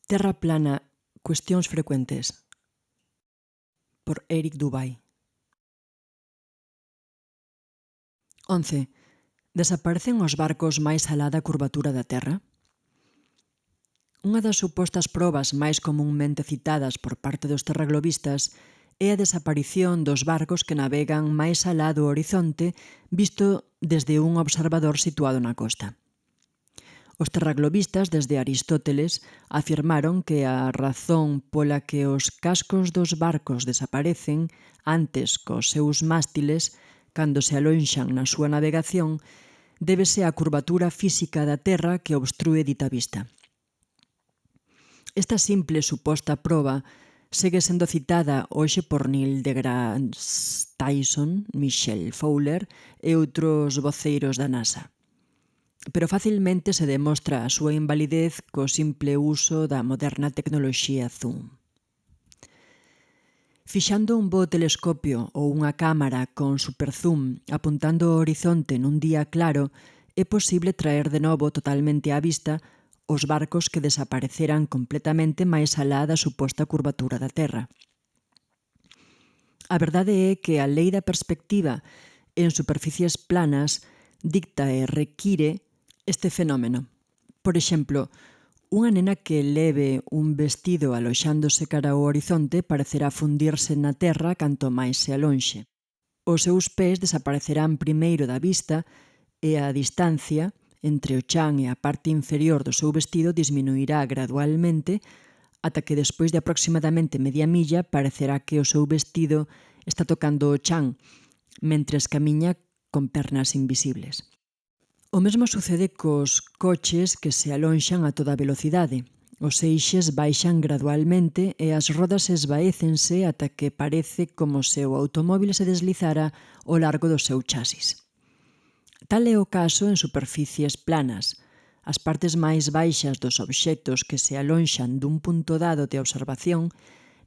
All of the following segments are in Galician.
Terra plana, cuestións frecuentes, por Eric Dubay. 11. Desaparecen os barcos máis alá da curvatura da Terra? Unha das supostas probas máis comúnmente citadas por parte dos terraglobistas é a desaparición dos barcos que navegan máis alá do horizonte visto desde un observador situado na costa. Os terraglobistas, desde Aristóteles, afirmaron que a razón pola que os cascos dos barcos desaparecen antes cos seus mástiles cando se alonxan na súa navegación débese á curvatura física da Terra que obstrúe dita vista. Esta simple suposta proba segue sendo citada hoxe por Neil deGrasse Tyson, Michel Fowler e outros voceiros da NASA. Pero facilmente se demostra a súa invalidez co simple uso da moderna tecnoloxía zoom. Fixando un bo telescopio ou unha cámara con superzoom apuntando ao horizonte nun día claro, é posible traer de novo totalmente á vista os barcos que desapareceran completamente máis alá da suposta curvatura da Terra. A verdade é que a lei da perspectiva en superficies planas dicta e require este fenómeno. Por exemplo, unha nena que leve un vestido aloxándose cara ao horizonte parecerá fundirse na terra canto máis se alonxe. Os seus pés desaparecerán primeiro da vista e a distancia entre o chan e a parte inferior do seu vestido disminuirá gradualmente ata que despois de aproximadamente media milla parecerá que o seu vestido está tocando o chan mentres camiña con pernas invisibles. O mesmo sucede cos coches que se alonxan a toda velocidade. Os eixes baixan gradualmente e as rodas esvaécense ata que parece como se o automóbil se deslizara ao largo do seu chasis. Tal é o caso en superficies planas. As partes máis baixas dos obxectos que se alonxan dun punto dado de observación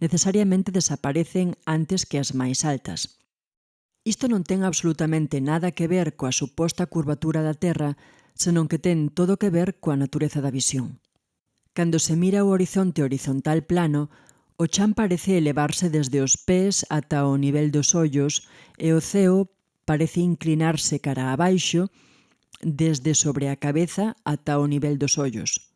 necesariamente desaparecen antes que as máis altas. Isto non ten absolutamente nada que ver coa suposta curvatura da Terra, senón que ten todo que ver coa natureza da visión. Cando se mira o horizonte horizontal plano, o chan parece elevarse desde os pés ata o nivel dos ollos e o ceo parece inclinarse cara abaixo desde sobre a cabeza ata o nivel dos ollos.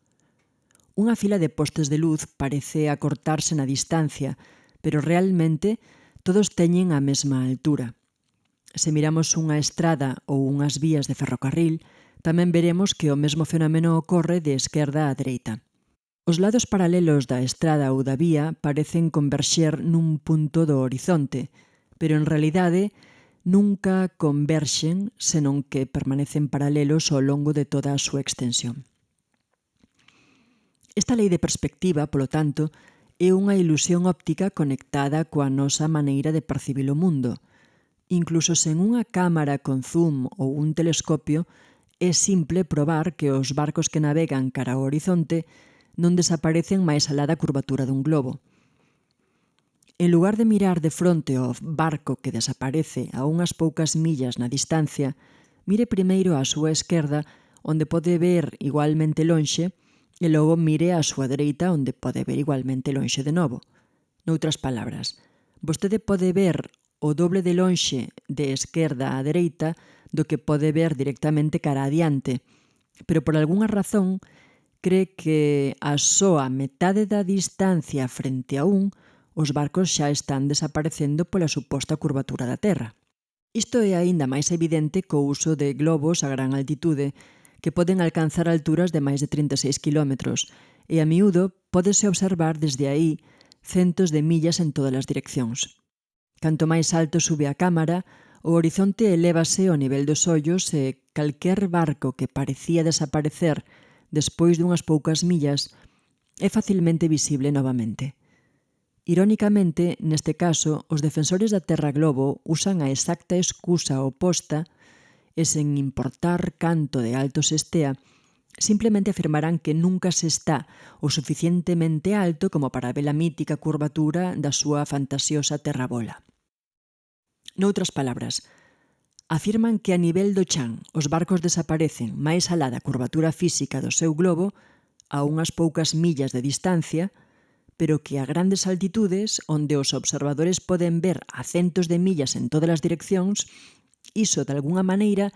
Unha fila de postes de luz parece acortarse na distancia, pero realmente todos teñen a mesma altura. Se miramos unha estrada ou unhas vías de ferrocarril, tamén veremos que o mesmo fenómeno ocorre de esquerda á dereita. Os lados paralelos da estrada ou da vía parecen converxer nun punto do horizonte, pero en realidade nunca converxen, senón que permanecen paralelos ao longo de toda a súa extensión. Esta lei de perspectiva, polo tanto, é unha ilusión óptica conectada coa nosa maneira de percibir o mundo. Incluso sen unha cámara con zoom ou un telescopio, é simple probar que os barcos que navegan cara ao horizonte non desaparecen máis alá da curvatura dun globo. En lugar de mirar de fronte ao barco que desaparece a unhas poucas millas na distancia, mire primeiro á súa esquerda, onde pode ver igualmente lonxe, e logo mire á súa dereita, onde pode ver igualmente lonxe de novo. Noutras palabras, vostede pode ver o doble de lonxe de esquerda á dereita do que pode ver directamente cara adiante, pero por algunha razón cree que a só a metade da distancia frente a os barcos xa están desaparecendo pola suposta curvatura da Terra. Isto é aínda máis evidente co uso de globos a gran altitude que poden alcanzar alturas de máis de 36 km e a miúdo pódese observar desde aí centos de millas en todas as direccións. Canto máis alto sube a cámara, o horizonte elévase ao nivel dos ollos e calquer barco que parecía desaparecer despois dunhas poucas millas é facilmente visible novamente. Irónicamente, neste caso, os defensores da Terra Globo usan a exacta excusa oposta e, sen importar canto de alto se estea, simplemente afirmarán que nunca se está o suficientemente alto como para ver a mítica curvatura da súa fantasiosa terrabola. Noutras palabras, afirman que a nivel do chan os barcos desaparecen máis alá da curvatura física do seu globo, a unhas poucas millas de distancia, pero que a grandes altitudes, onde os observadores poden ver a centos de millas en todas as direccións, iso, de algunha maneira,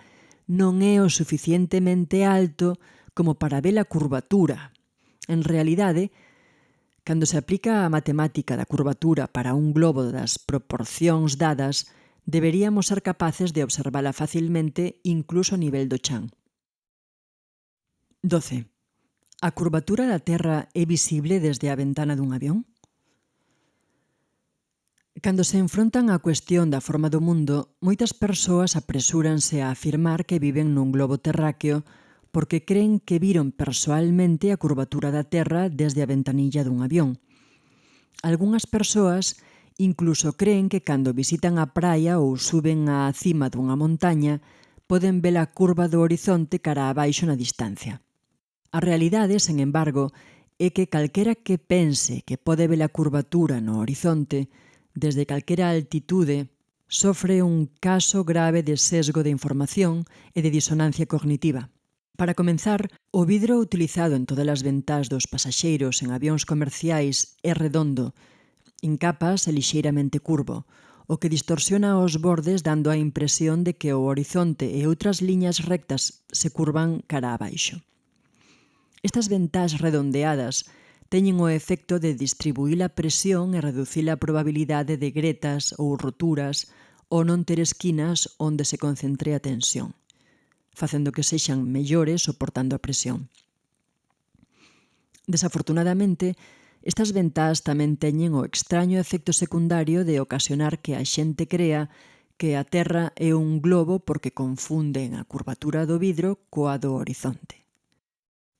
non é o suficientemente alto como para ver a curvatura. En realidade, cando se aplica a matemática da curvatura para un globo das proporcións dadas, deberíamos ser capaces de observala facilmente incluso a nivel do chan. 12. A curvatura da Terra é visible desde a ventana dun avión? Cando se enfrontan á cuestión da forma do mundo, moitas persoas apresúranse a afirmar que viven nun globo terráqueo porque creen que viron persoalmente a curvatura da Terra desde a ventanilla dun avión. Algunhas persoas incluso creen que cando visitan a praia ou suben á cima dunha montaña poden ver a curva do horizonte cara abaixo na distancia. A realidade, sen embargo, é que calquera que pense que pode ver a curvatura no horizonte desde calquera altitude sofre un caso grave de sesgo de información e de disonancia cognitiva. Para comenzar, o vidro utilizado en todas as ventás dos pasaxeiros en avións comerciais é redondo, en capas e lixeiramente curvo, o que distorsiona os bordes dando a impresión de que o horizonte e outras liñas rectas se curvan cara abaixo. Estas ventás redondeadas teñen o efecto de distribuir a presión e reducir a probabilidade de gretas ou roturas ou non ter esquinas onde se concentre a tensión, facendo que sexan mellores soportando a presión. Desafortunadamente, estas ventás tamén teñen o extraño efecto secundario de ocasionar que a xente crea que a Terra é un globo porque confunden a curvatura do vidro coa do horizonte.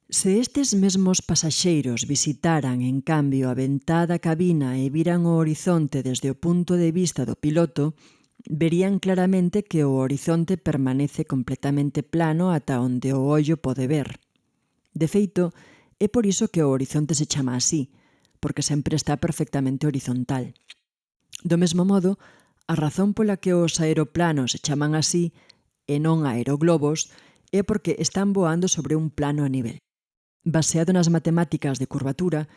Se estes mesmos pasaxeiros visitaran, en cambio, a ventá da cabina e viran o horizonte desde o punto de vista do piloto, verían claramente que o horizonte permanece completamente plano ata onde o ollo pode ver. De feito, é por iso que o horizonte se chama así, porque sempre está perfectamente horizontal. Do mesmo modo, a razón pola que os aeroplanos se chaman así e non aeroglobos é porque están voando sobre un plano a nivel. Baseado nas matemáticas de curvatura,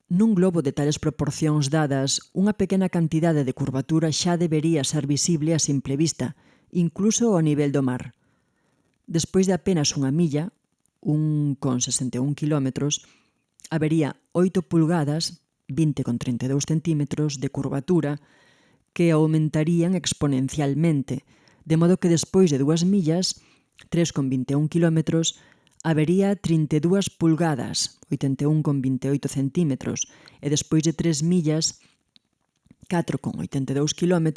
nun globo de tales proporcións dadas, unha pequena cantidade de curvatura xa debería ser visible a simple vista, incluso ao nivel do mar. Despois de apenas unha milla, 1,61 km, habería 8 pulgadas, 20,32 centímetros, de curvatura que aumentarían exponencialmente, de modo que despois de 2 millas, 3,21 km, habería 32 pulgadas, 81,28 centímetros, e despois de 3 millas, 4,82 km,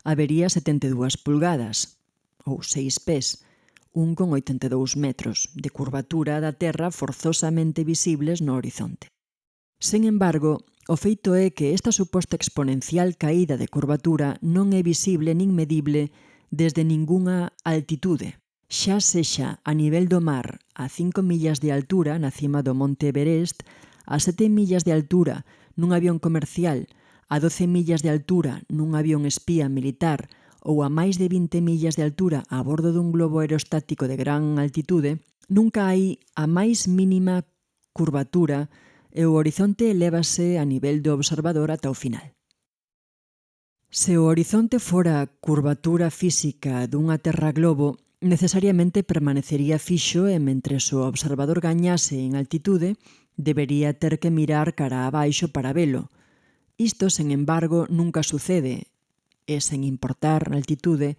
habería 72 pulgadas, ou 6 pés, 1,82 metros, de curvatura da Terra forzosamente visibles no horizonte. Sen embargo, o feito é que esta suposta exponencial caída de curvatura non é visible nin medible desde ningunha altitude, xa sexa a nivel do mar a 5 millas de altura na cima do Monte Everest, a 7 millas de altura nun avión comercial, a 12 millas de altura nun avión espía militar ou a máis de 20 millas de altura a bordo dun globo aerostático de gran altitude, nunca hai a máis mínima curvatura e o horizonte elévase a nivel do observador ata o final. Se o horizonte fora a curvatura física dunha terra globo, necesariamente permanecería fixo e mentres o observador gañase en altitude, debería ter que mirar cara abaixo para velo. Isto, sen embargo, nunca sucede, e sen importar a altitude,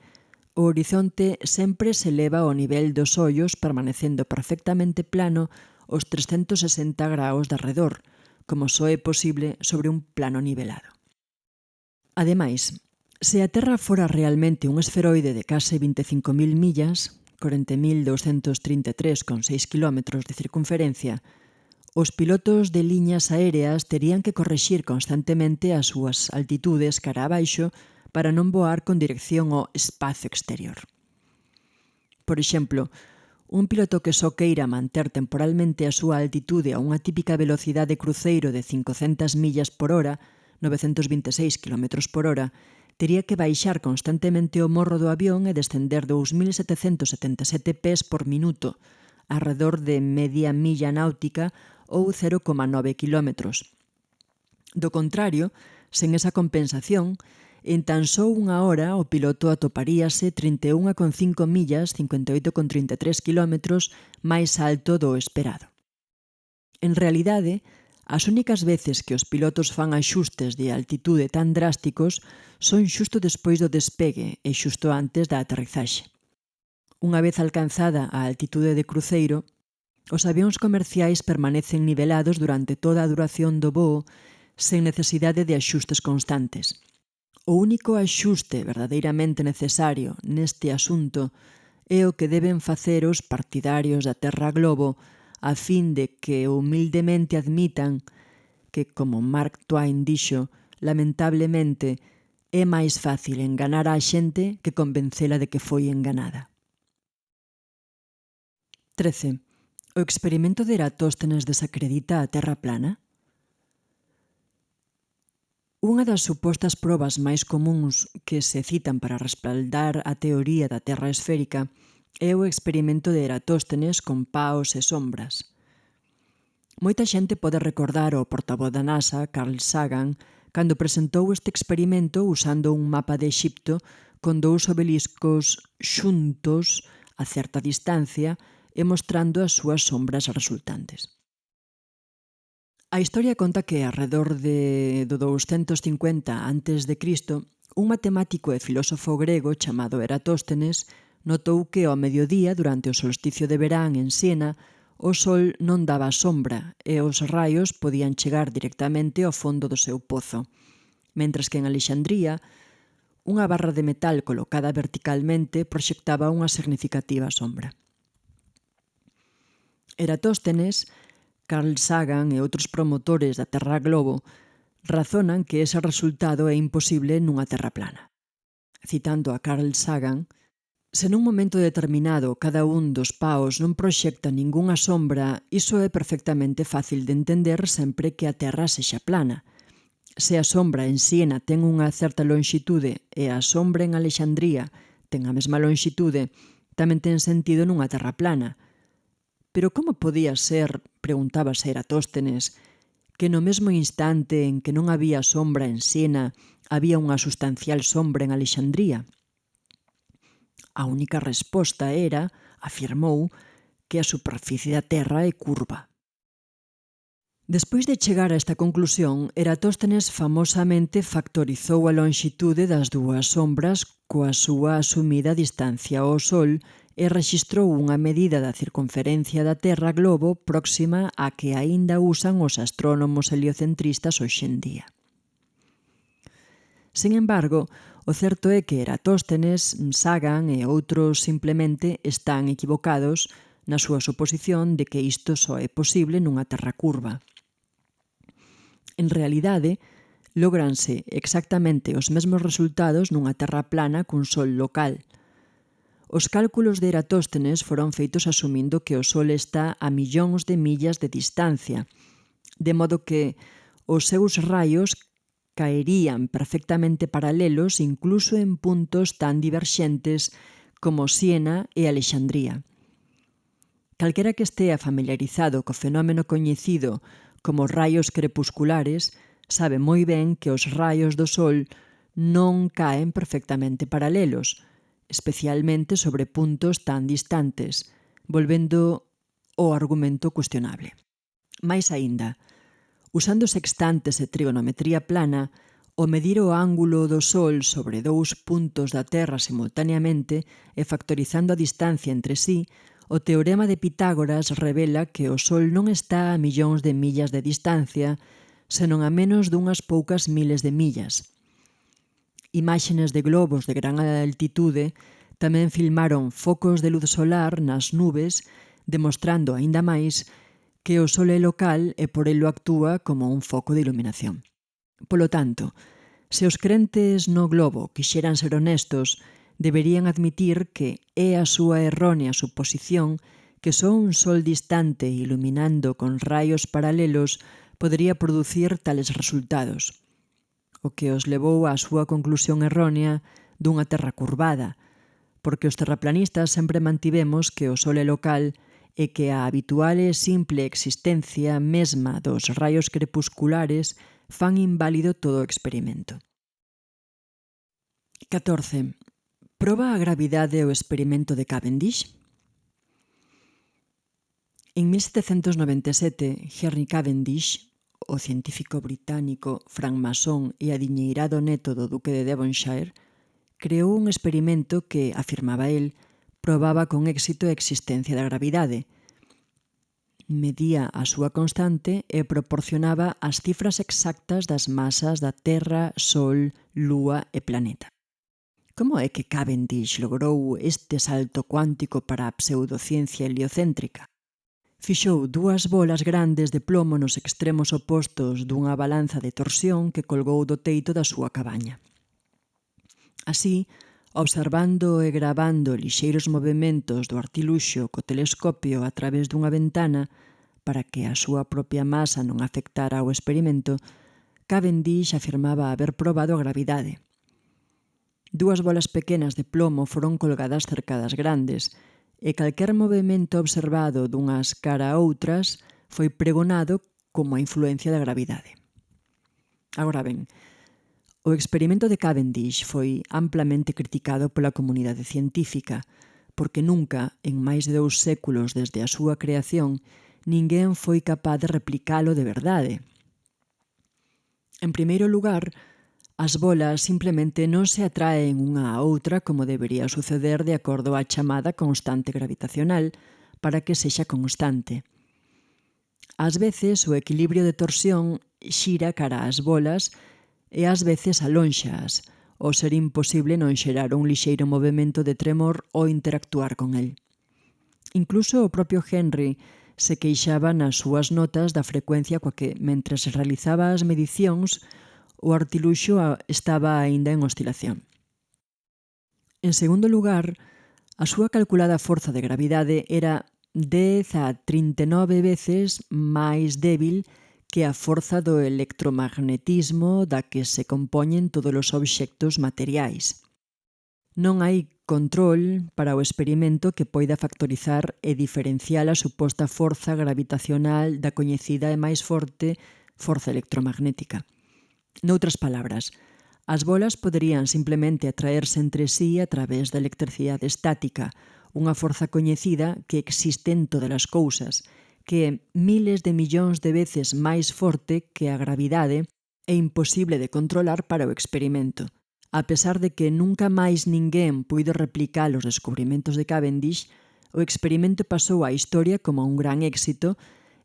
o horizonte sempre se eleva ao nivel dos ollos permanecendo perfectamente plano os 360 graus de arredor, como só é posible sobre un plano nivelado. Ademais, se a Terra fora realmente un esferoide de case 25.000 millas, 40.233,6 km de circunferencia, os pilotos de liñas aéreas terían que correxir constantemente as súas altitudes cara abaixo para non voar con dirección ao espazo exterior. Por exemplo, un piloto que só queira manter temporalmente a súa altitude a unha típica velocidade cruceiro de 500 millas por hora, 926 km por hora, tería que baixar constantemente o morro do avión e descender 2.777 pés por minuto, arredor de media milla náutica ou 0,9 km. Do contrario, sen esa compensación, en tan só unha hora o piloto atoparíase 31,5 millas, 58,33 km, máis alto do esperado. En realidade, as únicas veces que os pilotos fan axustes de altitude tan drásticos son xusto despois do despegue e xusto antes da aterrizaxe. Unha vez alcanzada a altitude de cruceiro, os avións comerciais permanecen nivelados durante toda a duración do voo sen necesidade de axustes constantes. O único axuste verdadeiramente necesario neste asunto é o que deben facer os partidarios da Terra Globo a fin de que humildemente admitan que, como Mark Twain dixo, lamentablemente, é máis fácil enganar á xente que convencela de que foi enganada. 13. O experimento de Eratóstenes desacredita a Terra plana? Unha das supostas probas máis comúns que se citan para respaldar a teoría da Terra esférica é o experimento de Eratóstenes con paos e sombras. Moita xente pode recordar o portavoz da NASA, Carl Sagan, cando presentou este experimento usando un mapa de Exipto con dous obeliscos xuntos a certa distancia e mostrando as súas sombras resultantes. A historia conta que, arredor do 250 a.C., un matemático e filósofo grego chamado Eratóstenes notou que ao mediodía, durante o solsticio de verán en Siena, o sol non daba sombra e os raios podían chegar directamente ao fondo do seu pozo, mentres que en Alexandría, unha barra de metal colocada verticalmente proxectaba unha significativa sombra. Eratóstenes, Carl Sagan e outros promotores da Terra Globo razonan que ese resultado é imposible nunha Terra plana. Citando a Carl Sagan, se nun momento determinado cada un dos paos non proxecta ningunha sombra, iso é perfectamente fácil de entender sempre que a Terra sexa plana. Se a sombra en Siena ten unha certa lonxitude e a sombra en Alexandría ten a mesma lonxitude, tamén ten sentido nunha Terra plana. Pero como podía ser, preguntábase Eratóstenes, que no mesmo instante en que non había sombra en Siena, había unha sustancial sombra en Alexandría? A única resposta era, afirmou, que a superficie da Terra é curva. Despois de chegar a esta conclusión, Eratóstenes famosamente factorizou a lonxitude das dúas sombras coa súa asumida distancia ao Sol e rexistrou unha medida da circunferencia da Terra globo próxima á que aínda usan os astrónomos heliocentristas hoxe en día. Sen embargo, o certo é que Eratóstenes, Sagan e outros simplemente están equivocados na súa suposición de que isto só é posible nunha Terra curva. En realidade, lógranse exactamente os mesmos resultados nunha Terra plana cun Sol local. Os cálculos de Eratóstenes foron feitos asumindo que o Sol está a millóns de millas de distancia, de modo que os seus raios caerían perfectamente paralelos incluso en puntos tan diverxentes como Siena e Alexandría. Calquera que estea familiarizado co fenómeno coñecido como raios crepusculares sabe moi ben que os raios do Sol non caen perfectamente paralelos, especialmente sobre puntos tan distantes, volvendo o argumento cuestionable. Mais aínda, usando sextantes e trigonometría plana, o medir o ángulo do Sol sobre dous puntos da Terra simultaneamente e factorizando a distancia entre sí, o teorema de Pitágoras revela que o Sol non está a millóns de millas de distancia, senón a menos dunhas poucas miles de millas. Imaxes de globos de gran altitude tamén filmaron focos de luz solar nas nubes, demostrando aínda máis que o Sol é local e por elo actúa como un foco de iluminación. Polo tanto, se os crentes no globo quixeran ser honestos, deberían admitir que é a súa errónea suposición que só un Sol distante iluminando con raios paralelos podería producir tales resultados, o que os levou á súa conclusión errónea dunha Terra curvada, porque os terraplanistas sempre mantivemos que o Sol é local e que a habitual e simple existencia mesma dos raios crepusculares fan inválido todo o experimento. 14. Proba a gravidade o experimento de Cavendish? En 1797, Henry Cavendish, o científico británico, francmasón e adiñeirado neto do duque de Devonshire, creou un experimento que, afirmaba el, probaba con éxito a existencia da gravidade. Medía a súa constante e proporcionaba as cifras exactas das masas da Terra, Sol, Lúa e planeta. Como é que Cavendish logrou este salto cuántico para a pseudociencia heliocéntrica? Fixou dúas bolas grandes de plomo nos extremos opostos dunha balanza de torsión que colgou do teito da súa cabaña. Así, observando e gravando lixeiros movementos do artiluxo co telescopio a través dunha ventana para que a súa propia masa non afectara ao experimento, Cavendish afirmaba haber probado a gravidade. Dúas bolas pequenas de plomo foron colgadas cerca das grandes, e calquer movimento observado dunhas cara a outras foi pregonado como a influencia da gravidade. Agora ben, o experimento de Cavendish foi amplamente criticado pola comunidade científica, porque nunca, en máis de 2 séculos desde a súa creación, ninguén foi capaz de replicalo de verdade. En primeiro lugar, as bolas simplemente non se atraen unha a outra como debería suceder de acordo á chamada constante gravitacional para que sexa constante. Ás veces o equilibrio de torsión xira cara ás bolas e ás veces alónxaas, ao ser imposible non xerar un lixeiro movimento de tremor ou interactuar con el. Incluso o propio Henry se queixaba nas súas notas da frecuencia coa que, mentres realizaba as medicións, o artiluxo estaba aínda en oscilación. En segundo lugar, a súa calculada forza de gravidade era 10 a 39 veces máis débil que a forza do electromagnetismo da que se compoñen todos os obxectos materiais. Non hai control para o experimento que poida factorizar e diferenciar a suposta forza gravitacional da coñecida e máis forte forza electromagnética. Noutras palabras, as bolas poderían simplemente atraerse entre sí a través da electricidade estática, unha forza coñecida que existe en todas as cousas, que é miles de millóns de veces máis forte que a gravidade e imposible de controlar para o experimento. A pesar de que nunca máis ninguén puido replicar os descubrimentos de Cavendish, o experimento pasou á historia como un gran éxito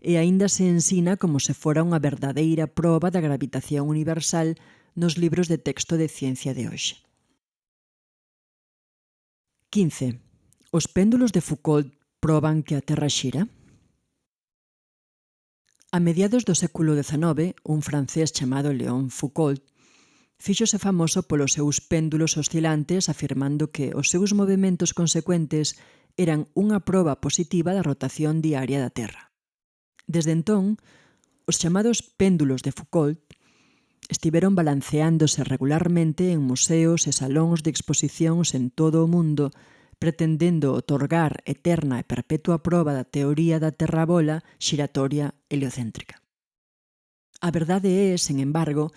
e aínda se ensina como se fora unha verdadeira proba da gravitación universal nos libros de texto de ciencia de hoxe. 15. Os péndulos de Foucault proban que a Terra xira? A mediados do século XIX, un francés chamado Léon Foucault fíxose famoso polos seus péndulos oscilantes afirmando que os seus movementos consecuentes eran unha proba positiva da rotación diaria da Terra. Desde entón, os chamados péndulos de Foucault estiveron balanceándose regularmente en museos e salóns de exposicións en todo o mundo, pretendendo otorgar eterna e perpetua proba da teoría da terrabola xiratoria heliocéntrica. A verdade é, sen embargo,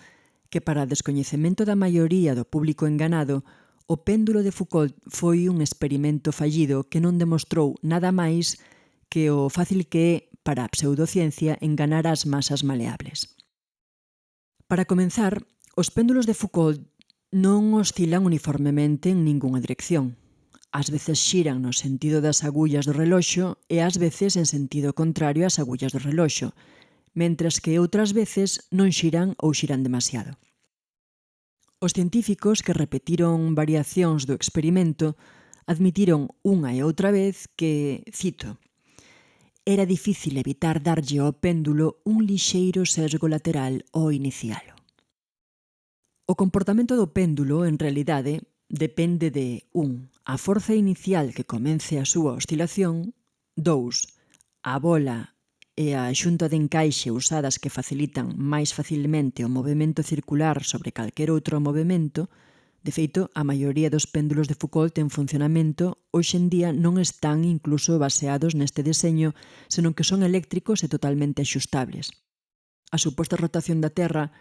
que para descoñecemento da maioría do público enganado, o péndulo de Foucault foi un experimento fallido que non demostrou nada máis que o fácil que é para a pseudociencia enganar as masas maleables. Para comenzar, os péndulos de Foucault non oscilan uniformemente en ningunha dirección. Ás veces xiran no sentido das agullas do reloxo e ás veces en sentido contrario ás agullas do reloxo, mentres que outras veces non xiran ou xiran demasiado. Os científicos que repetiron variacións do experimento admitiron unha e outra vez que, cito, era difícil evitar darlle ao péndulo un lixeiro sesgo lateral ao inicialo. O comportamento do péndulo, en realidade, depende de 1. A forza inicial que comence a súa oscilación, 2. A bola e a xunta de encaixe usadas que facilitan máis facilmente o movemento circular sobre calquer outro movemento, De feito, a maioría dos péndulos de Foucault en funcionamento hoxe en día non están incluso baseados neste deseño, senón que son eléctricos e totalmente axustables. A suposta rotación da Terra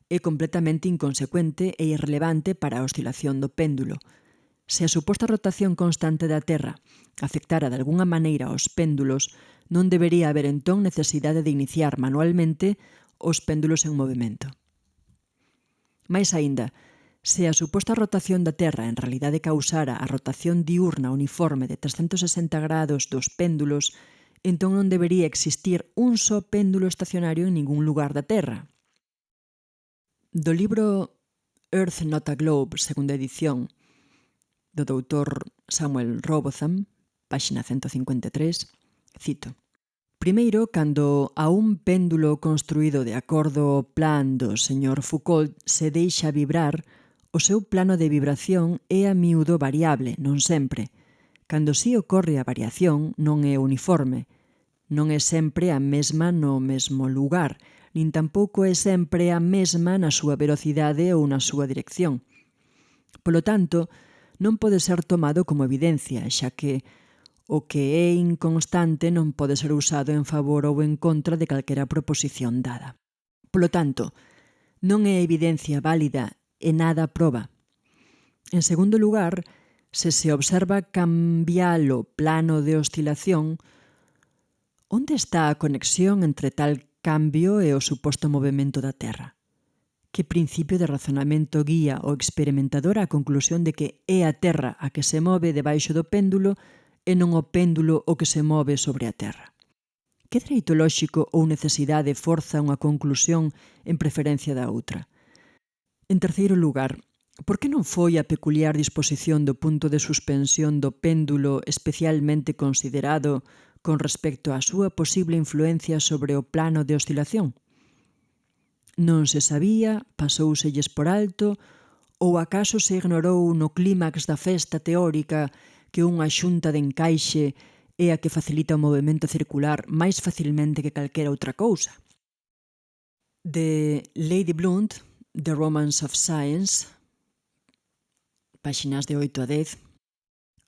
é completamente inconsecuente e irrelevante para a oscilación do péndulo. Se a suposta rotación constante da Terra afectara de algunha maneira aos péndulos, non debería haber entón necesidade de iniciar manualmente os péndulos en movimento. Mais aínda, se a suposta rotación da Terra en realidade causara a rotación diurna uniforme de 360 grados dos péndulos, entón non debería existir un só péndulo estacionario en ningún lugar da Terra. Do libro Earth Not a Globe, segunda edición, do doutor Samuel Robotham, páxina 153, cito: Primeiro, cando a un péndulo construído de acordo ao plan do señor Foucault se deixa vibrar, o seu plano de vibración é a miúdo variable, non sempre. Cando si ocorre a variación, non é uniforme. Non é sempre a mesma no mesmo lugar, nin tampouco é sempre a mesma na súa velocidade ou na súa dirección. Polo tanto, non pode ser tomado como evidencia, xa que o que é inconstante non pode ser usado en favor ou en contra de calquera proposición dada. Polo tanto, non é evidencia válida e nada proba. En segundo lugar, se se observa cambiar o plano de oscilación, onde está a conexión entre tal cambio e o suposto movimento da Terra? Que principio de razonamento guía o experimentador á conclusión de que é a Terra a que se move debaixo do péndulo e non o péndulo o que se move sobre a Terra? Que dereito lóxico ou necesidade forza unha conclusión en preferencia da outra? En terceiro lugar, por que non foi a peculiar disposición do punto de suspensión do péndulo especialmente considerado con respecto á súa posible influencia sobre o plano de oscilación? Non se sabía, pasouselles por alto, ou acaso se ignorou no clímax da festa teórica que unha xunta de encaixe é a que facilita o movimento circular máis facilmente que calquera outra cousa? De Lady Blunt, The Romance of Science, páxinas de 8 a 10,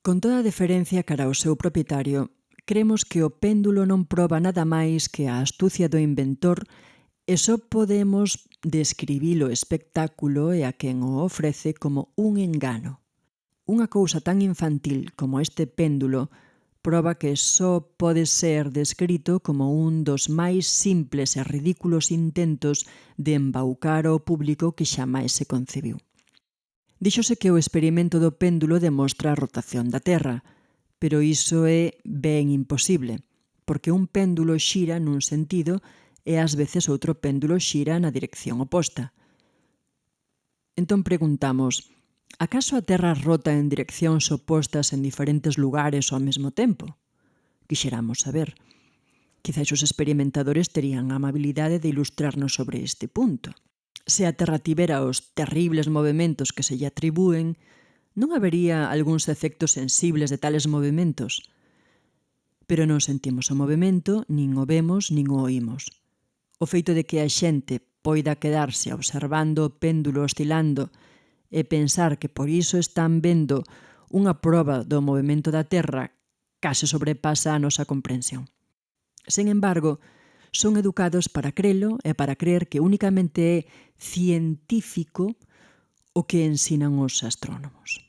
con toda a deferencia cara ao seu propietario, cremos que o péndulo non proba nada máis que a astucia do inventor e só podemos describir o espectáculo e a quen o ofrece como un engano. Unha cousa tan infantil como este péndulo proba que só pode ser descrito como un dos máis simples e ridículos intentos de embaucar ao público que xamais se concebiu. Díxose que o experimento do péndulo demostra a rotación da Terra, pero iso é ben imposible, porque un péndulo xira nun sentido e ás veces outro péndulo xira na dirección oposta. Entón preguntamos, acaso a Terra rota en direccións opostas en diferentes lugares ao mesmo tempo? Quixeramos saber. Quizais os experimentadores terían a amabilidade de ilustrarnos sobre este punto. Se a Terra tivera os terribles movementos que se lle atribúen, non habería algúns efectos sensibles de tales movementos. Pero non sentimos o movimento, nin o vemos, nin o oímos. O feito de que a xente poida quedarse observando o péndulo oscilando e pensar que por iso están vendo unha proba do movimento da Terra case sobrepasa a nosa comprensión. Sen embargo, son educados para crelo e para crer que únicamente é científico o que ensinan os astrónomos.